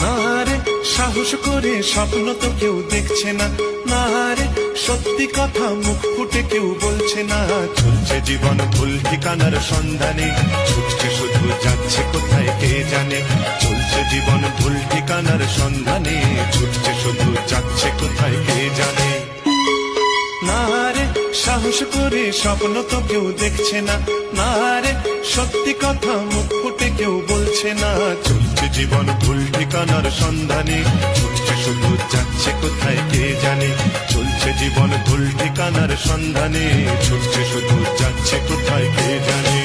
না রে সাহস করে স্বপ্ন তো কেউ দেখছে না, না রে সত্যি কথা মুখ ফুটে কেউ বলছে না। চলছে জীবন ভুল ঠিকানার সন্ধানে, ছুটছে শুধু যাচ্ছে কোথায় কে জানে। চলছে জীবন ভুল ঠিকানার সন্ধানে, ছুটছে শুধু যাচ্ছে কোথায় কে জানে। না রে সাহস করে স্বপ্ন তো কেউ দেখছে না, না রে সত্যি কথা মুখ ফুটে কেউ বলছে না। চলছে জীবন ভুল ঠিকানার সন্ধানে, ছুটছে শুধু যাচ্ছে কোথায় কে জানে। চলছে জীবন ভুল ঠিকানার সন্ধানে, ছুটছে শুধু যাচ্ছে কোথায় কে জানে।